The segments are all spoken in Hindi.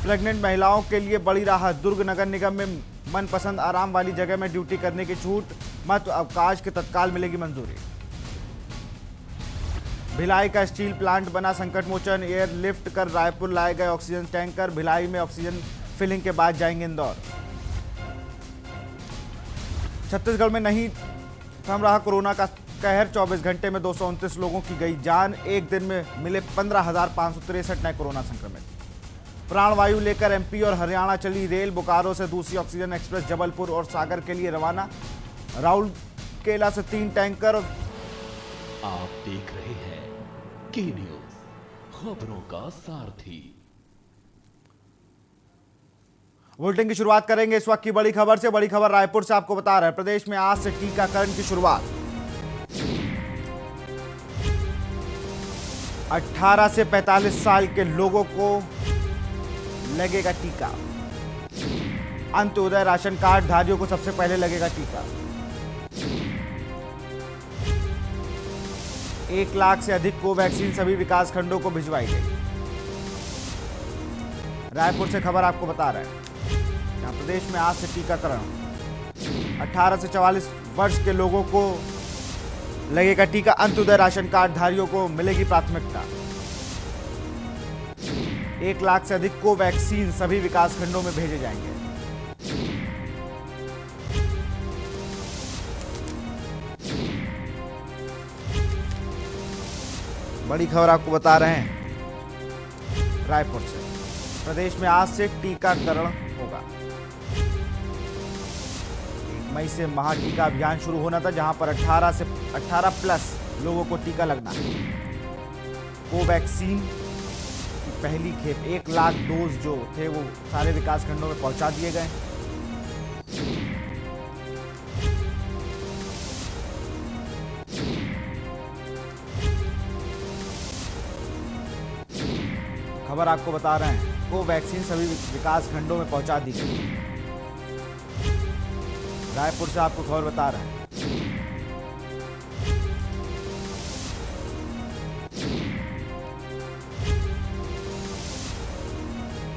प्रेग्नेंट महिलाओं के लिए बड़ी राहत। दुर्ग नगर निगम में मनपसंद आराम वाली जगह में ड्यूटी करने की छूट, महत्व अवकाश के तत्काल मिलेगी मंजूरी। भिलाई का स्टील प्लांट बना संकट मोचन, एयर लिफ्ट कर रायपुर लाए गए ऑक्सीजन टैंकर, भिलाई में ऑक्सीजन फिलिंग के बाद जाएंगे इंदौर। छत्तीसगढ़ में नहीं थम रहा कोरोना का कहर, 24 घंटे में 229 लोगों की गई जान, एक दिन में मिले 15,563 नए कोरोना संक्रमित। प्राणवायु लेकर एमपी और हरियाणा चली रेल, बोकारो से दूसरी ऑक्सीजन एक्सप्रेस जबलपुर और सागर के लिए रवाना। राउरकेला से 3 टैंकर। आप देख रहे हैं के न्यूज, खबरों का सारथी। बुलेटिन की शुरुआत करेंगे इस वक्त की बड़ी खबर से। बड़ी खबर रायपुर से आपको बता रहे हैं, प्रदेश में आज से टीकाकरण की शुरुआत। 18 से 45 साल के लोगों को लगेगा टीका। अंत्योदय राशन कार्ड धारियों को सबसे पहले लगेगा टीका। 1 लाख से अधिक कोवैक्सीन सभी विकास खंडों को भिजवाई गई। रायपुर से खबर आपको बता रहे हैं, यहाँ प्रदेश में आज से टीकाकरण। 18 से 44 वर्ष के लोगों को लगेगा टीका। अंत्योदय राशन कार्ड धारियों को मिलेगी प्राथमिकता। 1 लाख से अधिक कोवैक्सीन सभी विकास खंडों में भेजे जाएंगे। बड़ी खबर आपको बता रहे हैं रायपुर से, प्रदेश में आज से टीकाकरण होगा। 1 मई से महाटीका अभियान शुरू होना था, जहां पर 18 प्लस लोगों को टीका लगना है। कोवैक्सीन की पहली खेप 1 लाख डोज जो थे वो सारे विकास खंडों में पहुंचा दिए गए। खबर आपको बता रहे हैं, कोवैक्सीन सभी विकास खंडों में पहुंचा दी गई। रायपुर से आपको खबर बता रहे हैं।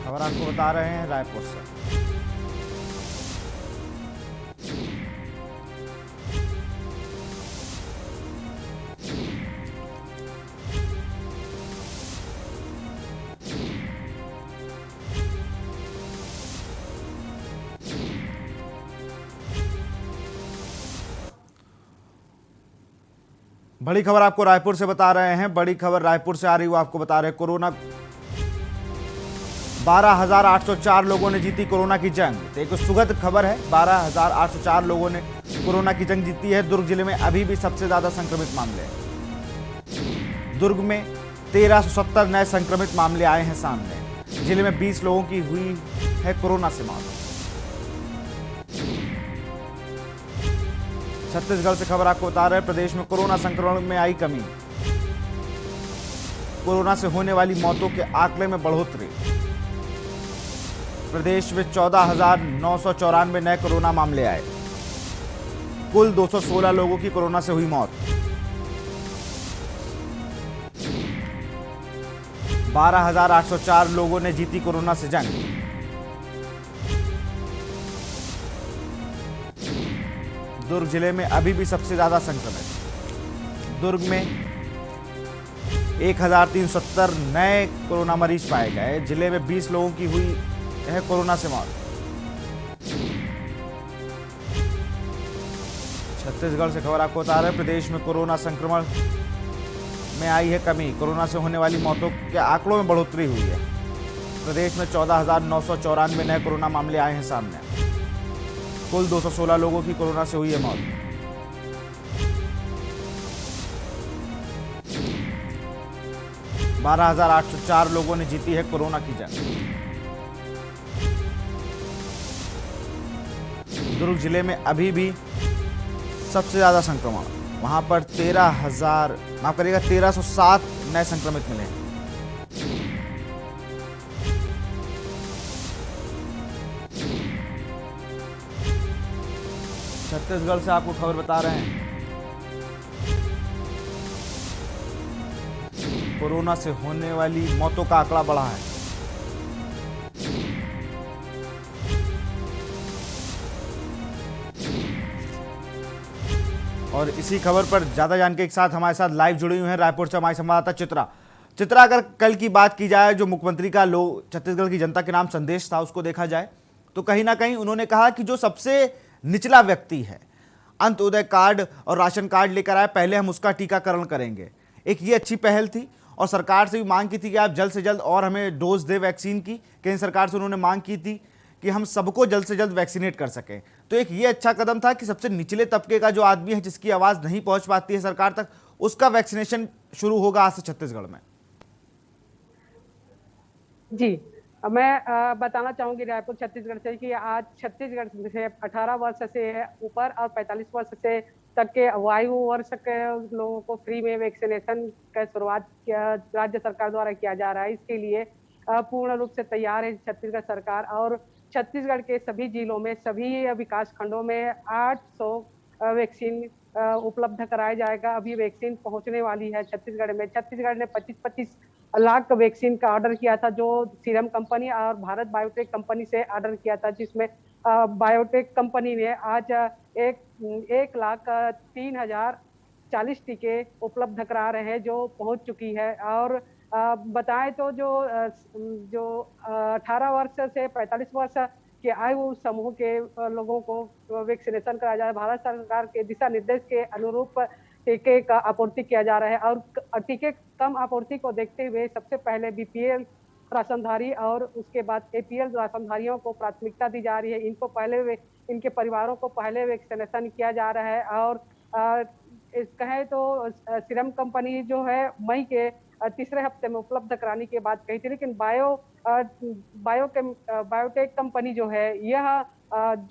खबर आपको बता रहे हैं रायपुर से। बड़ी खबर आपको रायपुर से बता रहे हैं। बड़ी खबर रायपुर से आ रही, वो आपको बता रहे हैं, कोरोना 12,804 लोगों ने जीती कोरोना की जंग। तो एक सुखद खबर है, 12,804 लोगों ने कोरोना की जंग जीती है। दुर्ग जिले में अभी भी सबसे ज्यादा संक्रमित मामले हैं। दुर्ग में 1370 नए संक्रमित मामले आए हैं सामने। जिले में 20 लोगों की हुई है कोरोना से मौत। छत्तीसगढ़ से खबर आपको बता रहे हैं, प्रदेश में कोरोना संक्रमण में आई कमी। कोरोना से होने वाली मौतों के आंकड़े में बढ़ोतरी। प्रदेश में 14,994 नए कोरोना मामले आए। कुल 216 लोगों की कोरोना से हुई मौत। 12,804 लोगों ने जीती कोरोना से जंग। दुर्ग जिले में अभी भी सबसे ज्यादा संक्रमित। दुर्ग में 1,370 नए कोरोना मरीज पाए गए। जिले में 20 लोगों की हुई है कोरोना से मौत। छत्तीसगढ़ से खबर आपको बता रहे हैं, प्रदेश में कोरोना संक्रमण में आई है कमी। कोरोना से होने वाली मौतों के आंकड़ों में बढ़ोतरी हुई है। प्रदेश में 14,994 नए कोरोना मामले आए हैं सामने। कुल 216 लोगों की कोरोना से हुई है मौत। बारह 12,804 लोगों ने जीती है कोरोना की जंग। दुर्ग जिले में अभी भी सबसे ज्यादा संक्रमण, वहां पर 1307 नए संक्रमित मिले हैं। छत्तीसगढ़ से आपको खबर बता रहे हैं, कोरोना से होने वाली मौतों का आंकड़ा बढ़ा है। और इसी खबर पर ज्यादा जानकारी के साथ हमारे साथ लाइव जुड़ी हुई हैं रायपुर से हमारी संवाददाता चित्रा। चित्रा, अगर कल की बात की जाए, जो मुख्यमंत्री का छत्तीसगढ़ की जनता के नाम संदेश था उसको देखा जाए तो कहीं ना कहीं उन्होंने कहा कि जो सबसे निचला व्यक्ति है अंत्योदय कार्ड और राशन कार्ड लेकर आए, पहले हम उसका टीकाकरण करेंगे। एक ये अच्छी पहल थी और सरकार से भी मांग की थी कि आप जल्द से जल्द और हमें डोज दे वैक्सीन की। केंद्र सरकार से उन्होंने मांग की थी कि हम सबको जल्द से जल्द वैक्सीनेट कर सकें। तो एक ये अच्छा कदम था कि सबसे निचले तबके का जो आदमी है, जिसकी आवाज़ नहीं पहुंच पाती है सरकार तक, उसका वैक्सीनेशन शुरू होगा आज से छत्तीसगढ़ में। जी, मैं बताना चाहूंगी रायपुर छत्तीसगढ़ से कि आज छत्तीसगढ़ से 18 वर्ष से ऊपर और 45 वर्ष से तक के वायु वर्ष के लोगों को फ्री में वैक्सीनेशन का शुरुआत राज्य सरकार द्वारा किया जा रहा है। इसके लिए पूर्ण रूप से तैयार है छत्तीसगढ़ सरकार और छत्तीसगढ़ के सभी जिलों में, सभी विकास खंडों में 800 वैक्सीन उपलब्ध कराया जाएगा। अभी वैक्सीन पहुंचने वाली है छत्तीसगढ़ में। छत्तीसगढ़ ने 25-25 लाख वैक्सीन का ऑर्डर किया था, जो सीरम कंपनी और भारत बायोटेक कंपनी से ऑर्डर किया था, जिसमें बायोटेक कंपनी ने आज 1,03,040 टीके उपलब्ध करा रहे हैं, जो पहुंच चुकी है। और बताएं तो जो 18 वर्ष से 45 वर्ष के आयु समूह के लोगों को वैक्सीनेशन कराया जाए। भारत सरकार के दिशा निर्देश के अनुरूप टीके का आपूर्ति किया जा रहा है और टीके कम आपूर्ति को देखते हुए सबसे पहले बीपीएल राशनधारी और उसके बाद एपीएल राशनधारियों को प्राथमिकता दी जा रही है। इनके परिवारों को पहले वैक्सीनेशन किया जा रहा है। और कहें तो सीरम कंपनी जो है मई के तीसरे हफ्ते में उपलब्ध कराने की बात कही थी, लेकिन बायोटेक कंपनी जो है यह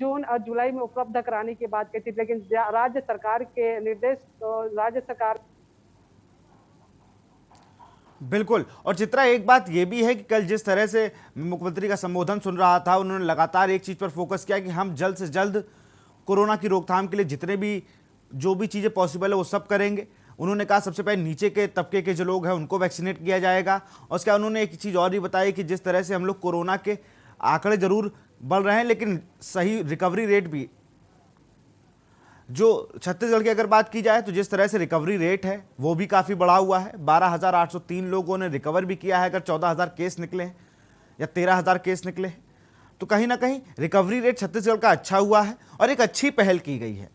जून और जुलाई में उपलब्ध कराने की बात कही थी, लेकिन राज्य सरकार के निर्देश राज्य सरकार। बिल्कुल। और चित्रा, एक बात यह भी है कि कल जिस तरह से मुख्यमंत्री का संबोधन सुन रहा था, उन्होंने लगातार एक चीज पर फोकस किया कि हम जल्द से जल्द कोरोना की रोकथाम के लिए जितने भी जो भी चीजें पॉसिबल है वो सब करेंगे। उन्होंने कहा सबसे पहले नीचे के तबके के जो लोग हैं उनको वैक्सीनेट किया जाएगा। और उसके बाद उन्होंने एक चीज़ और भी बताई कि जिस तरह से हम लोग कोरोना के आंकड़े जरूर बढ़ रहे हैं, लेकिन सही रिकवरी रेट भी, जो छत्तीसगढ़ की अगर बात की जाए तो जिस तरह से रिकवरी रेट है वो भी काफ़ी बढ़ा हुआ है। 12,803 लोगों ने रिकवर भी किया है। अगर 14,000 केस निकले हैं या 13,000 केस निकले हैं तो कहीं ना कहीं रिकवरी रेट छत्तीसगढ़ का अच्छा हुआ है। और एक अच्छी पहल की गई है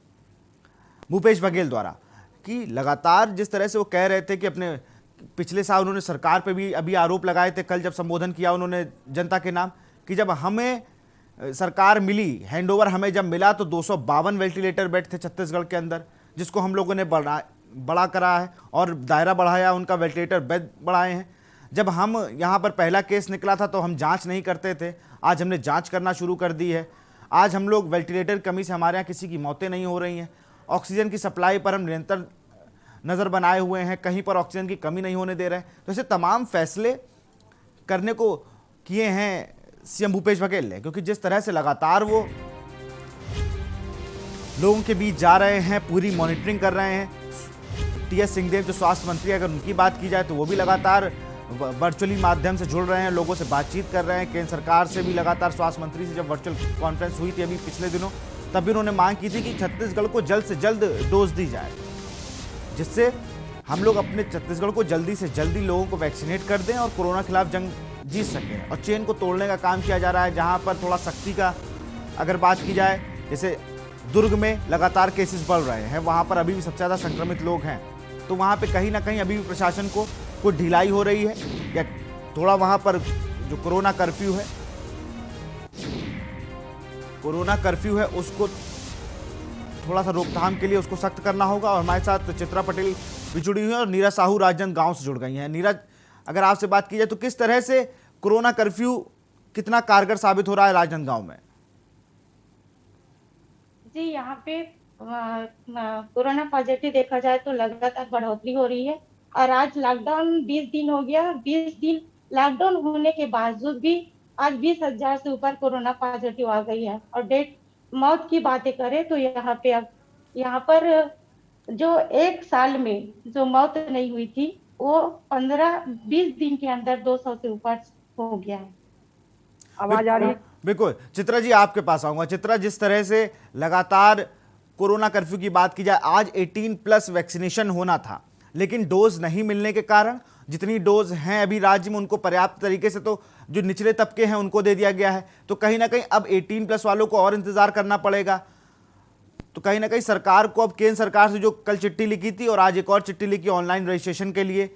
भूपेश बघेल द्वारा कि लगातार जिस तरह से वो कह रहे थे कि अपने पिछले साल उन्होंने सरकार पे भी अभी आरोप लगाए थे, कल जब संबोधन किया उन्होंने जनता के नाम, कि जब हमें सरकार मिली, हैंडओवर हमें जब मिला तो 252 वेंटिलेटर बेड थे छत्तीसगढ़ के अंदर, जिसको हम लोगों ने बड़ा करा है और दायरा बढ़ाया, उनका वेंटिलेटर बेड बढ़ाए हैं। जब हम यहाँ पर पहला केस निकला था तो हम जाँच नहीं करते थे, आज हमने जाँच करना शुरू कर दी है। आज हम लोग वेंटिलेटर कमी से हमारे यहाँ किसी की मौतें नहीं हो रही हैं। ऑक्सीजन की सप्लाई पर हम निरंतर नज़र बनाए हुए हैं, कहीं पर ऑक्सीजन की कमी नहीं होने दे रहे हैं। तो ऐसे तमाम फैसले करने को किए हैं सीएम भूपेश बघेल ने, क्योंकि जिस तरह से लगातार वो लोगों के बीच जा रहे हैं, पूरी मॉनिटरिंग कर रहे हैं। टीएस सिंहदेव जो स्वास्थ्य मंत्री, अगर उनकी बात की जाए तो वो भी लगातार वर्चुअली माध्यम से जुड़ रहे हैं, लोगों से बातचीत कर रहे हैं। केंद्र सरकार से भी लगातार स्वास्थ्य मंत्री से जब वर्चुअल कॉन्फ्रेंस हुई थी अभी पिछले दिनों, तब भी उन्होंने मांग की थी कि छत्तीसगढ़ को जल्द से जल्द डोज दी जाए, जिससे हम लोग अपने छत्तीसगढ़ को जल्दी से जल्दी लोगों को वैक्सीनेट कर दें और कोरोना के खिलाफ जंग जीत सकें। और चेन को तोड़ने का काम किया जा रहा है। जहां पर थोड़ा सख्ती का अगर बात की जाए, जैसे दुर्ग में लगातार केसेस बढ़ रहे हैं, वहां पर अभी भी सबसे ज़्यादा संक्रमित लोग हैं, तो वहां पे कहीं ना कहीं अभी भी प्रशासन को कुछ ढिलाई हो रही है, या थोड़ा वहां पर जो कोरोना कर्फ्यू है उसको थोड़ा सा रोकथाम के लिए उसको सख्त करना होगा। और हमारे साथ चित्रा पटेल भी जुड़ी हुई हैं और नीरज साहू राजनांदगांव से जुड़ गई हैं। नीरज, अगर आपसे बात की जाए तो किस तरह से कोरोना कर्फ्यू कितना कारगर साबित हो रहा है राजनांदगांव में? जी, यहाँ पे कोरोना पॉजिटिव देखा जाए तो लगातार बढ़ोतरी हो रही है और आज लॉकडाउन 20 दिन हो गया। 20 दिन लॉकडाउन होने के बावजूद भी आज 20,000 से ऊपर कोरोना पॉजिटिव आ गई है। और डेट मौत की बातें करें तो यहाँ पर जो एक साल में जो मौत नहीं हुई थी वो 15-20 दिन के अंदर 200 से ऊपर हो गया है। आवाज आ रही है? बिल्कुल। चित्रा जी, आपके पास आऊंगा। चित्रा, जिस तरह से लगातार कोरोना कर्फ्यू की बात की जाए, आज 18+ वैक्सीनेशन होना था, लेकिन डोज नहीं मिलने के कारण जितनी डोज हैं अभी राज्य में उनको पर्याप्त तरीके से तो जो निचले तबके हैं उनको दे दिया गया है। तो कहीं ना कहीं अब 18+ वालों को और इंतजार करना पड़ेगा। तो कहीं ना कहीं सरकार को अब केंद्र सरकार से जो कल चिट्ठी लिखी थी और आज एक और चिट्ठी लिखी ऑनलाइन रजिस्ट्रेशन के लिए,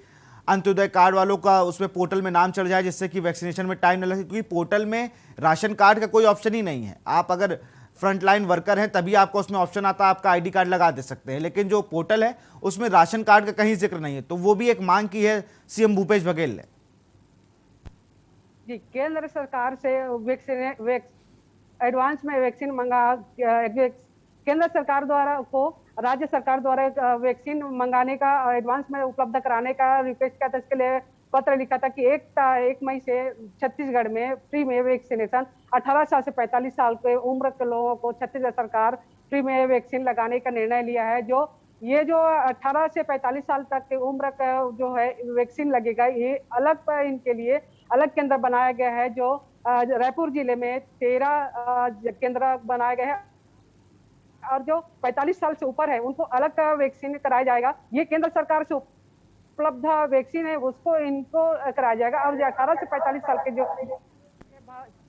अंत्योदय कार्ड वालों का उसमें पोर्टल में नाम चढ़ जाए जिससे कि वैक्सीनेशन में टाइम न लगे, क्योंकि पोर्टल में राशन कार्ड का कोई ऑप्शन ही नहीं है। आप अगर फ्रंटलाइन वर्कर हैं तभी आपको उसमें ऑप्शन आता है, आपका आईडी कार्ड लगा दे सकते हैं, लेकिन जो पोर्टल है उसमें राशन कार्ड का कहीं जिक्र नहीं है। तो वो भी एक मांग की है सीएम भूपेश बघेल ने। जी, केंद्र सरकार से एडवांस में वैक्सीन केंद्र सरकार द्वारा को राज्य सरकार द्वारा वैक्सीन मंगाने का एडवांस में उपलब्ध कराने का रिक्वेस्ट किया था। इसके लिए पत्र लिखा था कि 1 मई से छत्तीसगढ़ में फ्री में वैक्सीनेशन 18 साल से 45 साल के उम्र के लोगों को छत्तीसगढ़ सरकार फ्री में वैक्सीन लगाने का निर्णय लिया है। जो 18 से 45 साल तक की उम्र का जो है वैक्सीन लगेगा, ये अलग इनके लिए अलग केंद्र बनाया गया है। जो रायपुर जिले में 13 केंद्र बनाए गए हैं और जो 45 साल से ऊपर है उनको अलग वैक्सीन कराया जाएगा। ये केंद्र सरकार से उपलब्ध वैक्सीन है उसको इनको कराया जाएगा। और जो 18 से 45 साल के जो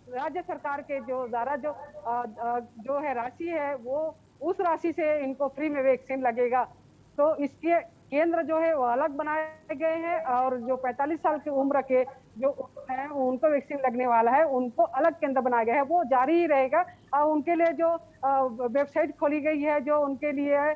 राज्य सरकार के जो द्वारा जो है राशि है वो उस राशि से इनको फ्री में वैक्सीन लगेगा। तो इसके केंद्र जो है वो अलग बनाए गए हैं और जो 45 साल की उम्र के जो है उनको वैक्सीन लगने वाला है उनको अलग केंद्र बनाया गया है, वो जारी ही रहेगा। और उनके लिए जो वेबसाइट खोली गई है, जो उनके लिए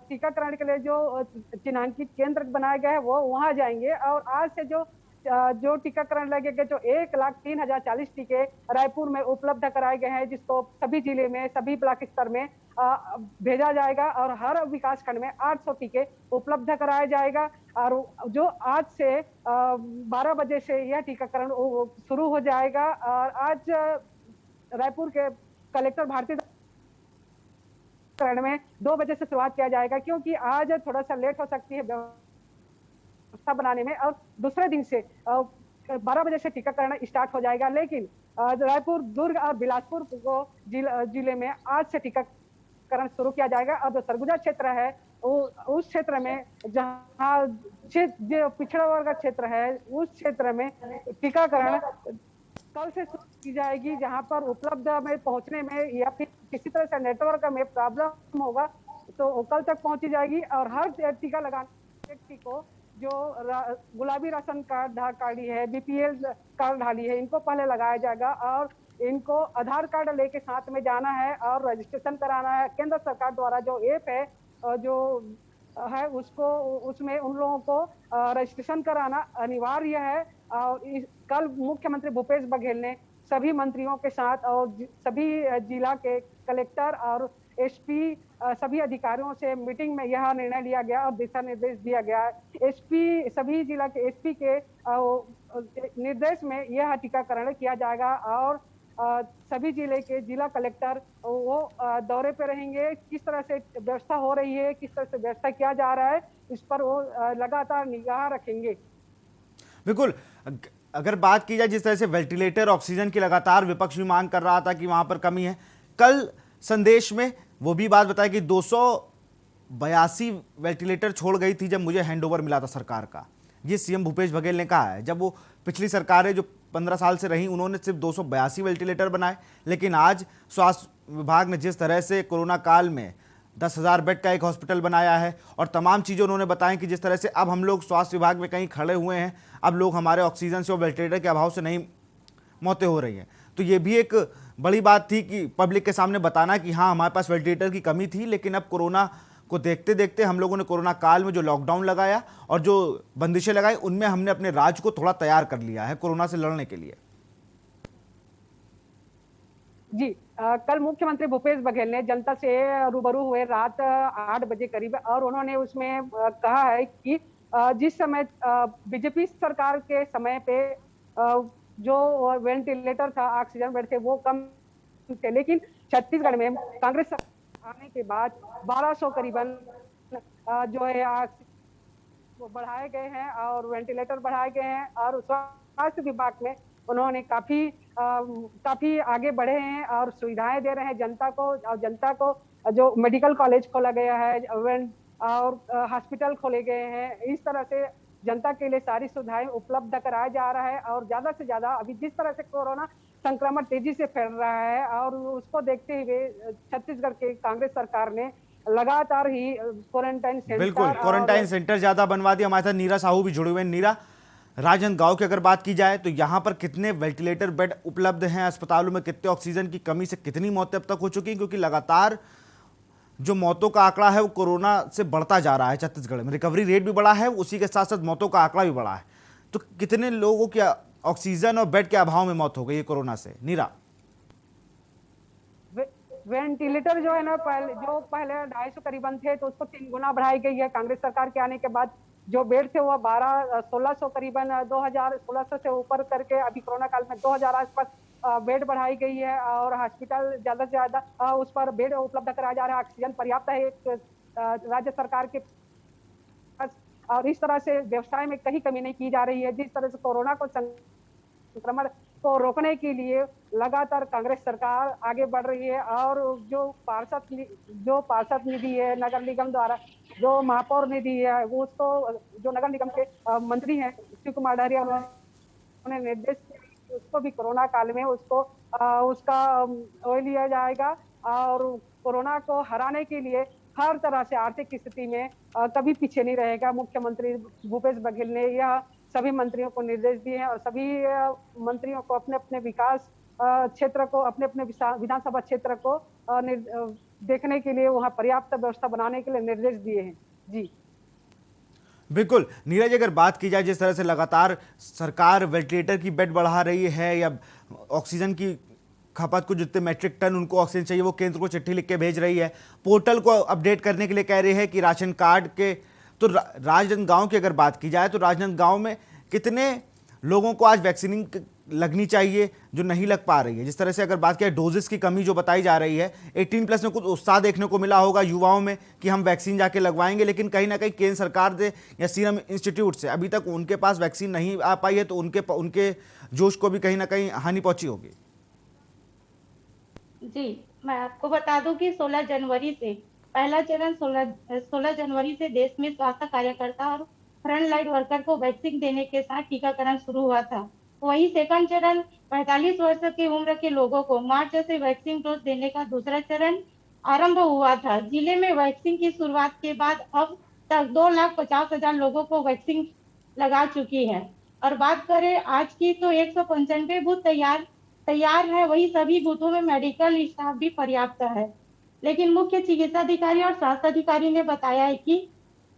टीकाकरण के लिए जो चिन्हांकित केंद्र बनाया गया है वो वहां जाएंगे। और आज से जो टीकाकरण लगेगा, जो 1,03,040 टीके रायपुर में उपलब्ध कराए गए हैं, जिसको सभी जिले में सभी ब्लॉक स्तर में भेजा जाएगा और हर विकास खंड में 800 टीके उपलब्ध कराया जाएगा। और जो आज से 12 बजे से यह टीकाकरण शुरू हो जाएगा। और आज रायपुर के कलेक्टर भारती में 2 बजे से शुरुआत किया जाएगा, क्योंकि आज थोड़ा सा लेट हो सकती है व्यवस्था बनाने में। और दूसरे दिन से 12 बजे से टीकाकरण स्टार्ट हो जाएगा। लेकिन रायपुर, दुर्ग और बिलासपुर को जिले में आज से टीकाकरण शुरू किया जाएगा। और जो सरगुजा क्षेत्र है उस क्षेत्र में जहाँ जो पिछड़ा वर्ग का क्षेत्र है उस क्षेत्र में टीकाकरण कल से शुरू की जाएगी, जहां पर उपलब्ध में पहुंचने में या फिर किसी तरह से नेटवर्क में प्रॉब्लम होगा तो कल तक पहुंची जाएगी। और हर टीका लगाने व्यक्ति को जो गुलाबी राशन कार्ड धारकाड़ी है, बीपीएल कार्ड धारी है, इनको पहले लगाया जाएगा। और इनको आधार कार्ड लेके साथ में जाना है और रजिस्ट्रेशन कराना है। केंद्र सरकार द्वारा जो ऐप है जो है उसको उसमें उन लोगों को रजिस्ट्रेशन कराना अनिवार्य है। और कल मुख्यमंत्री भूपेश बघेल ने सभी मंत्रियों के साथ और सभी जिला के कलेक्टर और एसपी सभी अधिकारियों से मीटिंग में यह निर्णय लिया गया और दिशा निर्देश दिया गया। एसपी सभी जिला के एसपी के निर्देश में यह टीकाकरण किया जाएगा। और सभी जिले के जिला कलेक्टर वो दौरे पे रहेंगे, किस तरह से व्यवस्था हो रही है, किस तरह से व्यवस्था किया जा रहा है, इस पर वो लगातार निगाह रखेंगे। बिल्कुल, अगर बात की जाए जिस तरह से वेंटिलेटर ऑक्सीजन की लगातार विपक्ष भी मांग कर रहा था कि वहां पर कमी है, कल संदेश में वो भी बात बताई कि 282 वेंटिलेटर छोड़ गई थी जब मुझे हैंडओवर मिला था सरकार का। ये सीएम भूपेश बघेल ने कहा है। जब वो पिछली सरकारें जो 15 साल से रही उन्होंने सिर्फ 282 वेंटिलेटर बनाए, लेकिन आज स्वास्थ्य विभाग ने जिस तरह से कोरोना काल में 10,000 बेड का एक हॉस्पिटल बनाया है और तमाम चीज़ें उन्होंने बताई कि जिस तरह से अब हम लोग स्वास्थ्य विभाग में कहीं खड़े हुए हैं, अब लोग हमारे ऑक्सीजन से और वेंटिलेटर के अभाव से नहीं मौतें हो रही हैं। तो ये भी एक बड़ी बात थी कि पब्लिक के सामने बताना कि हाँ हमारे पास वेंटिलेटर की कमी थी, लेकिन अब कोरोना को देखते देखते हम लोगों ने कोरोना काल में जो लॉकडाउन लगाया और जो बंदिशें लगाई उनमें हमने अपने राज्य को थोड़ा तैयार कर लिया है कोरोना से लड़ने के लिए। जी, कल मुख्यमंत्री भूपेश बघेल ने जनता से रूबरू हुए रात 8 बजे करीब, और उन्होंने उसमें कहा है कि जिस समय बीजेपी सरकार के समय पे जो वेंटिलेटर था, ऑक्सीजन बेड थे वो कम थे, लेकिन छत्तीसगढ़ में कांग्रेस आने के बाद 1200 करीबन जो है वो बढ़ाए गए हैं और वेंटिलेटर बढ़ाए गए हैं। और स्वास्थ्य विभाग में उन्होंने काफी आगे बढ़े हैं और सुविधाएं दे रहे हैं जनता को, और जनता को जो मेडिकल कॉलेज खोला गया है और हॉस्पिटल खोले गए हैं। इस तरह से जनता के लिए सारी सुविधाएं उपलब्ध कराया जा रहा है और ज्यादा से ज्यादा अभी जिस तरह से कोरोना संक्रमण तेजी से फैल रहा है और उसको देखते हुए छत्तीसगढ़ के कांग्रेस सरकार ने लगातार ही क्वारंटाइन बिल्कुल, सेंटर क्वारंटाइन सेंटर ज्यादा बनवा दिया। हमारे साथ नीरा साहू भी जुड़े हुए हैं। नीरा, राजनांदगांव की अगर बात की जाए तो यहाँ पर कितने वेंटिलेटर बेड उपलब्ध हैं अस्पतालों में, कितने ऑक्सीजन की कमी से कितनी मौतें अब तक हो चुकी हैं, क्योंकि लगातार जो मौतों का आंकड़ा है वो कोरोना से बढ़ता जा रहा है। छत्तीसगढ़ में रिकवरी रेट भी बढ़ा है, उसी के साथ साथ मौतों का आंकड़ा भी बढ़ा है। तो कितने लोगों की ऑक्सीजन और बेड के अभाव में मौत हो गई है कोरोना से? नीरा, वेंटिलेटर जो है ना पहले 250 करीबन थे तो उसको 3 गुना बढ़ाई गई है कांग्रेस सरकार के आने के बाद। जो बेड थे वो 1600 करीबन 2016 से ऊपर करके अभी कोरोना काल में 2000 आसपास बेड बढ़ाई गई है और हॉस्पिटल ज्यादा से ज्यादा उस पर बेड उपलब्ध कराया जा रहा है। ऑक्सीजन पर्याप्त है राज्य सरकार के पास और इस तरह से व्यवसाय में कहीं कमी नहीं की जा रही है। जिस तरह से कोरोना को संक्रमण को रोकने के लिए लगातार कांग्रेस सरकार आगे बढ़ रही है और जो पार्षद निधि है नगर निगम द्वारा, जो महापौर निधि है वो उसको जो नगर निगम के मंत्री हैं शिव कुमार डहरिया, उन्होंने निर्देश दिया कि उसको भी कोरोना काल में उसका वो लिया जाएगा और कोरोना को हराने के लिए हर तरह से आर्थिक स्थिति में कभी पीछे नहीं रहेगा। मुख्यमंत्री भूपेश बघेल ने यह सभी मंत्रियों को निर्देश दिए हैं और सभी मंत्रियों को अपने अपने विकास क्षेत्र को, अपने अपने विधानसभा क्षेत्र को देखने के लिए वहां पर्याप्त व्यवस्था बनाने के लिए निर्देश दिए हैं। जी बिल्कुल नीरज, अगर बात की जाए जिस तरह से लगातार सरकार वेंटिलेटर की बेड बढ़ा रही है या ऑक्सीजन की खपत को जितने मैट्रिक टन उनको ऑक्सीजन चाहिए वो केंद्र को चिट्ठी लिख के भेज रही है, पोर्टल को अपडेट करने के लिए कह रही है कि राशन कार्ड के। तो राजनांदगांव की अगर बात की जाए तो राजनांदगांव में कितने लोगों को आज वैक्सीनिंग लगनी चाहिए जो नहीं लग पा रही है? जिस तरह से अगर बात की जाए डोजेस की कमी जो बताई जा रही है, 18+ में कुछ उत्साह देखने को मिला होगा युवाओं में कि हम वैक्सीन जाके लगवाएंगे, लेकिन कहीं ना कहीं केंद्र सरकार से या सीरम इंस्टीट्यूट से अभी तक उनके पास वैक्सीन नहीं आ पाई है, तो उनके जोश को भी कहीं ना कहीं हानि पहुंची होगी। जी, मैं आपको बता दूं कि 16 जनवरी से पहला चरण 16 जनवरी से देश में स्वास्थ्य कार्यकर्ता और फ्रंट लाइन वर्कर को वैक्सीन देने के साथ टीकाकरण शुरू हुआ था। वही सेकंड चरण 45 वर्ष की उम्र के लोगों को मार्च से वैक्सीन डोज देने का दूसरा चरण आरंभ हुआ था। जिले में वैक्सीन की शुरुआत के बाद अब तक 2,50,000 लोगों को वैक्सीन लगा चुकी है। और बात करें आज की तो 195 बूथ तैयार है। वही सभी बूथों में मेडिकल स्टाफ भी पर्याप्त है। लेकिन मुख्य चिकित्सा अधिकारी और स्वास्थ्य अधिकारी ने बताया है कि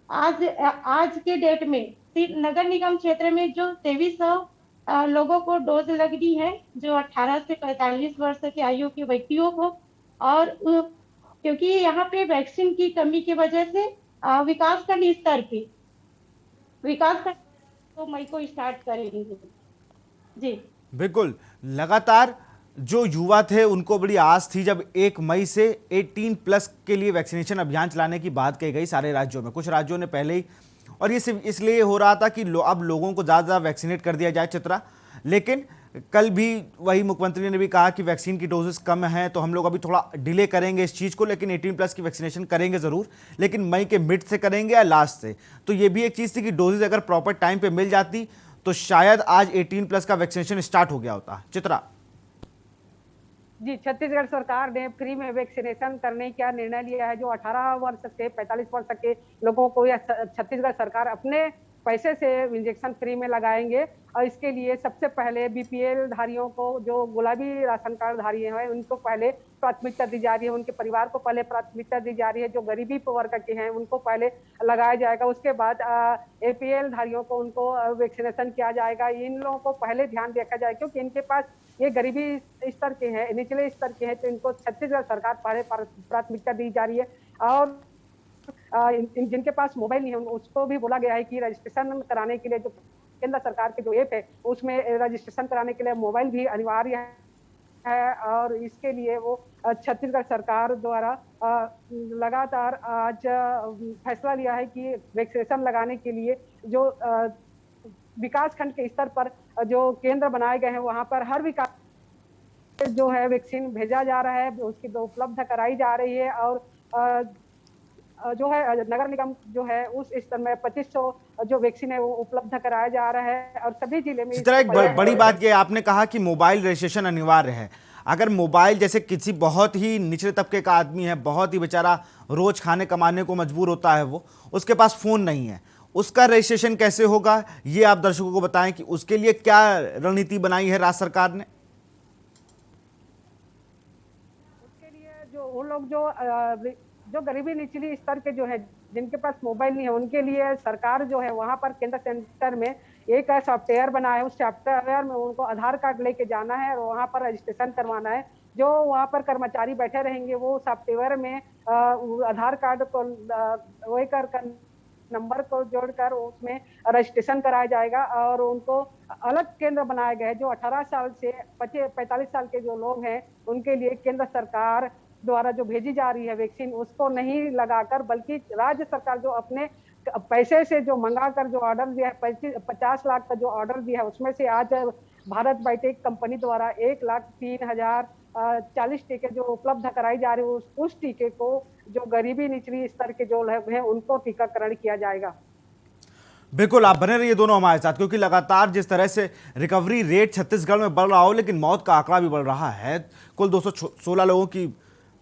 आज के डेट में नगर निगम क्षेत्र में जो 2300 लोगों को डोज लगनी है, जो 18 से 45 वर्ष की आयु के व्यक्तियों को। और क्योंकि यहाँ पे वैक्सीन की कमी की वजह से विकासखंड स्तर पे तो मई को स्टार्ट करेंगे। जी बिल्कुल, लगातार जो युवा थे उनको बड़ी आस थी जब 1 मई से 18+ के लिए वैक्सीनेशन अभियान चलाने की बात कही गई सारे राज्यों में। कुछ राज्यों ने पहले ही, और ये सिर्फ इसलिए हो रहा था कि अब लोगों को ज़्यादा वैक्सीनेट कर दिया जाए चित्रा। लेकिन कल भी वही मुख्यमंत्री ने भी कहा कि वैक्सीन की डोजेस कम हैं तो हम लोग अभी थोड़ा डिले करेंगे इस चीज़ को, लेकिन 18+ की वैक्सीनेशन करेंगे ज़रूर, लेकिन मई के मिड से करेंगे या लास्ट से। तो ये भी एक चीज़ थी कि डोजेज अगर प्रॉपर टाइम पे मिल जाती तो शायद आज 18+ का वैक्सीनेशन स्टार्ट हो गया होता। चित्रा जी, छत्तीसगढ़ सरकार ने फ्री में वैक्सीनेशन करने का निर्णय लिया है। जो 18 वर्ष से 45 वर्ष के लोगों को यह छत्तीसगढ़ सरकार अपने पैसे से इंजेक्शन फ्री में लगाएंगे और इसके लिए सबसे पहले बीपीएल धारियों को, जो गुलाबी राशन कार्ड धारी हैं, उनको पहले प्राथमिकता दी जा रही है। उनके परिवार को पहले प्राथमिकता दी जा रही है। जो गरीबी वर्ग के हैं उनको पहले लगाया जाएगा। उसके बाद एपीएल धारियों को उनको वैक्सीनेशन किया जाएगा। इन लोगों को पहले ध्यान रखा जाए क्योंकि इनके पास ये गरीबी स्तर के हैं, निचले स्तर के हैं, तो इनको छत्तीसगढ़ सरकार पहले प्राथमिकता दी जा रही है। और जिनके पास मोबाइल नहीं है उसको भी बोला गया है कि रजिस्ट्रेशन कराने के लिए जो केंद्र सरकार के जो ऐप है उसमें रजिस्ट्रेशन कराने के लिए मोबाइल भी अनिवार्य है। और इसके लिए वो छत्तीसगढ़ सरकार द्वारा लगातार आज फैसला लिया है कि वैक्सीनेशन लगाने के लिए जो विकास खंड के स्तर पर जो केंद्र बनाए गए हैं वहां पर हर विकास जो है वैक्सीन भेजा जा रहा है, उसकी उपलब्ध कराई जा रही है। और जो है नगर निगम जो है उस स्तर में 2500 जो वैक्सीन है वो उपलब्ध कराया जा रहा है और सभी जिले में चित्रा, एक इसको बड़ी बात ये आपने कहा कि मोबाइल रजिस्ट्रेशन अनिवार्य है। अगर मोबाइल जैसे किसी बहुत ही निचले तबके का आदमी है, बहुत ही बेचारा रोज खाने कमाने को मजबूर होता है, वो उसके पास फोन नहीं है, उसका रजिस्ट्रेशन कैसे होगा, ये आप दर्शकों को बताएं कि उसके लिए क्या रणनीति बनाई है राज्य सरकार ने। उसके लिए जो वो लोग जो गरीबी निचली स्तर के जो है जिनके पास मोबाइल नहीं है उनके लिए सरकार जो है वहां पर केंद्र सेंटर में एक सॉफ्टवेयर बनाया है। उस सॉफ्टवेयर में उनको आधार कार्ड लेके जाना है और वहां पर रजिस्ट्रेशन करवाना है। जो वहां पर कर्मचारी बैठे रहेंगे वो सॉफ्टवेयर में आधार कार्ड को वही कर नंबर को जोड़कर उसमें रजिस्ट्रेशन कराया जाएगा और उनको अलग केंद्र बनाया गया है। जो 18 साल से 45 साल के जो लोग हैं उनके लिए केंद्र सरकार द्वारा जो भेजी जा रही है वैक्सीन उसको नहीं लगाकर बल्कि राज्य सरकार जो अपने पैसे से जो मंगाकर जो ऑर्डर दिया है 50 लाख का जो ऑर्डर दिया है उसमें से आज भारत बायोटेक कंपनी द्वारा 1,03,040 टीके जो उपलब्ध कराई जा रही है उस टीके को जो गरीबी निचली स्तर के जो लोग हैं उनको टीकाकरण किया जाएगा। बिल्कुल, आप बने रहिए दोनों हमारे साथ, क्योंकि लगातार जिस तरह से रिकवरी रेट छत्तीसगढ़ में बढ़ रहा हो लेकिन मौत का आंकड़ा भी बढ़ रहा है। कुल 216 लोगों की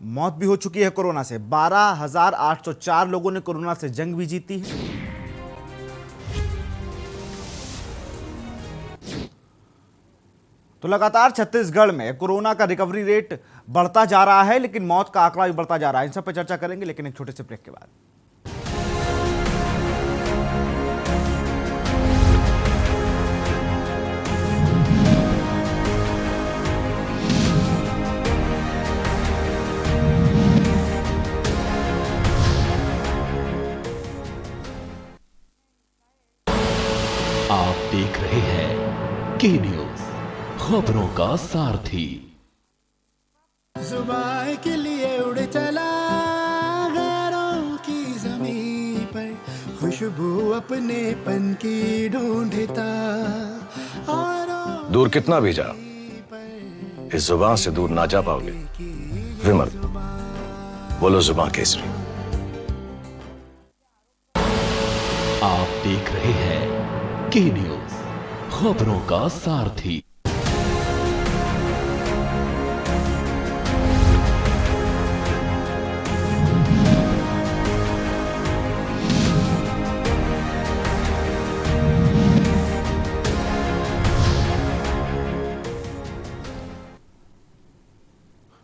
मौत भी हो चुकी है कोरोना से। 12,804 लोगों ने कोरोना से जंग भी जीती है। तो लगातार छत्तीसगढ़ में कोरोना का रिकवरी रेट बढ़ता जा रहा है लेकिन मौत का आंकड़ा भी बढ़ता जा रहा है। इन सब पर चर्चा करेंगे लेकिन एक छोटे से ब्रेक के बाद। आप देख रहे हैं के न्यूज, खबरों का सारथी। जुबान के लिए उड़ चला गैरों की ज़मीं पर, खुशबू अपने पन की ढूंढता और दूर कितना भी जा, इस जुबान से दूर ना जा पाओगे। विमल, बोलो जुबान केसरी। आप देख रहे हैं के न्यूज, खबरों का सारथी।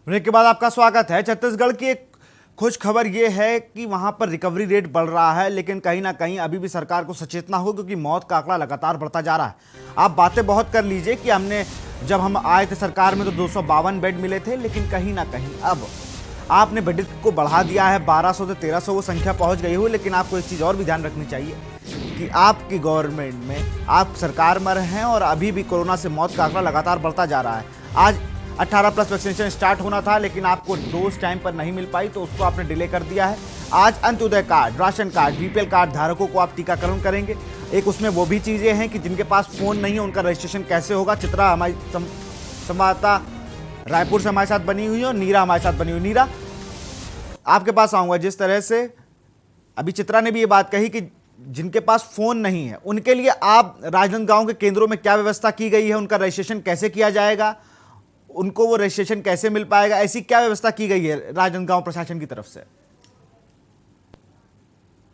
ब्रेक के बाद आपका स्वागत है। छत्तीसगढ़ की एक खुश खबर यह है कि वहां पर रिकवरी रेट बढ़ रहा है लेकिन कहीं ना कहीं अभी भी सरकार को सचेतना हो, क्योंकि मौत का आंकड़ा लगातार बढ़ता जा रहा है। आप बातें बहुत कर लीजिए कि जब हम आए थे सरकार में तो 252 बेड मिले थे, लेकिन कहीं ना कहीं अब आपने बेड को बढ़ा दिया है। 1200 से 1300 वो संख्या पहुंच गई हो। लेकिन आपको एक चीज़ और भी ध्यान रखनी चाहिए कि आपकी गवर्नमेंट में आप सरकार में रहे हैं और अभी भी कोरोना से मौत का आंकड़ा लगातार बढ़ता जा रहा है। आज 18+ वैक्सीनेशन स्टार्ट होना था लेकिन आपको डोज टाइम पर नहीं मिल पाई तो उसको आपने डिले कर दिया है। आज Antyodaya card, ration card, BPL card धारकों को आप टीकाकरण करेंगे। एक उसमें वो भी चीज़ें हैं कि जिनके पास फ़ोन नहीं है उनका रजिस्ट्रेशन कैसे होगा। चित्रा हमारी संवाददाता रायपुर से हमारे साथ बनी हुई है और नीरा हमारे साथ बनी हुई। नीरा, आपके पास आऊँगा। जिस तरह से अभी चित्रा ने भी ये बात कही कि जिनके पास फ़ोन नहीं है उनके लिए आप राजनांदगांव के केंद्रों में क्या व्यवस्था की गई है, उनका रजिस्ट्रेशन कैसे किया जाएगा, उनको वो रजिस्ट्रेशन कैसे मिल पाएगा, ऐसी क्या व्यवस्था की गई है राजनांदगांव प्रशासन की तरफ से?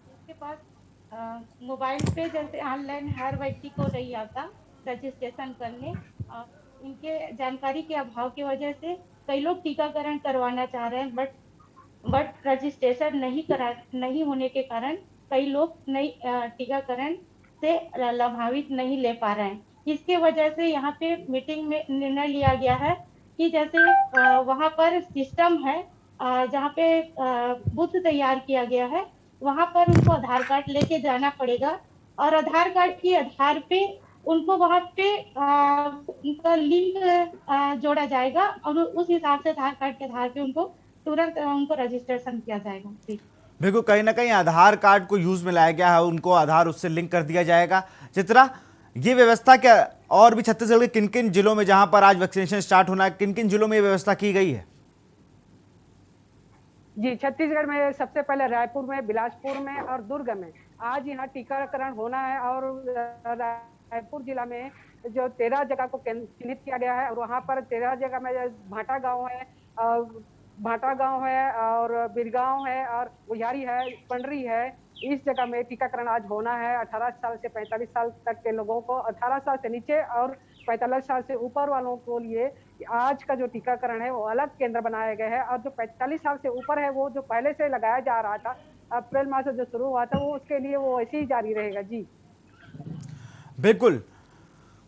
इसके पास मोबाइल पे जैसे ऑनलाइन हर व्यक्ति को नहीं आता रजिस्ट्रेशन करने। इनके जानकारी के अभाव की वजह से कई लोग टीकाकरण करवाना चाह रहे हैं बट रजिस्ट्रेशन नहीं होने के कारण कई लोग टीकाकरण से लाभान्वित नहीं ले पा रहे हैं। इसके वजह से यहाँ पे मीटिंग में निर्णय लिया गया है कि जैसे वहाँ पर सिस्टम है जहाँ पे बूथ तैयार किया गया है, वहाँ पर उनको आधार कार्ड लेके जाना पड़ेगा और आधार कार्ड के आधार पे उनको वहाँ पे उनका लिंक जोड़ा जाएगा और उस हिसाब से आधार कार्ड के आधार पे उनको तुरंत उनको रजिस्ट्रेशन किया जाएगा। बिल्कुल, कहीं ना कहीं आधार कार्ड को यूज में लाया गया है, उनको आधार उससे लिंक कर दिया जाएगा। चित्रा, ये व्यवस्था क्या और भी छत्तीसगढ़ के किन किन जिलों में जहां पर आज वैक्सीनेशन स्टार्ट होना है, किन किन जिलों में ये व्यवस्था की गई है? जी, छत्तीसगढ़ में सबसे पहले रायपुर में, बिलासपुर में और दुर्ग में आज यहाँ टीकाकरण होना है। और रायपुर जिला में जो 13 जगह को चिन्हित किया गया है और वहाँ पर 13 जगह में भाटा गांव है, भाटा गांव है और बिरगांव है और उजारी है, पंडरी है। इस जगह में टीकाकरण आज होना है। 18 साल से 45 साल तक के लोगों को, 18 साल से नीचे और 45 साल से ऊपर वालों को लिए आज का जो टीकाकरण है वो अलग केंद्र बनाए गए हैं। और जो 45 साल से ऊपर है वो जो पहले से लगाया जा रहा था, अप्रैल माह से जो शुरू हुआ था, वो उसके लिए वो ऐसे ही जारी रहेगा। जी बिल्कुल,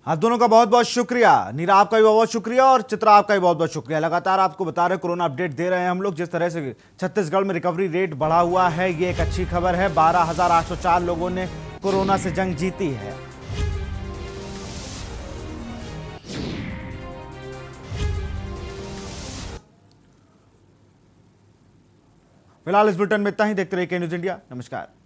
आप दोनों का बहुत बहुत शुक्रिया। नीरा आपका भी बहुत बहुत शुक्रिया और चित्रा आपका भी बहुत बहुत शुक्रिया। लगातार आपको बता रहे कोरोना अपडेट दे रहे हैं हम लोग। जिस तरह से छत्तीसगढ़ में रिकवरी रेट बढ़ा हुआ है, ये एक अच्छी खबर है। 12,804 लोगों ने कोरोना से जंग जीती है। फिलहाल इस बुलेटिन में इतना ही। देखते रहिए के न्यूज़ इंडिया। नमस्कार।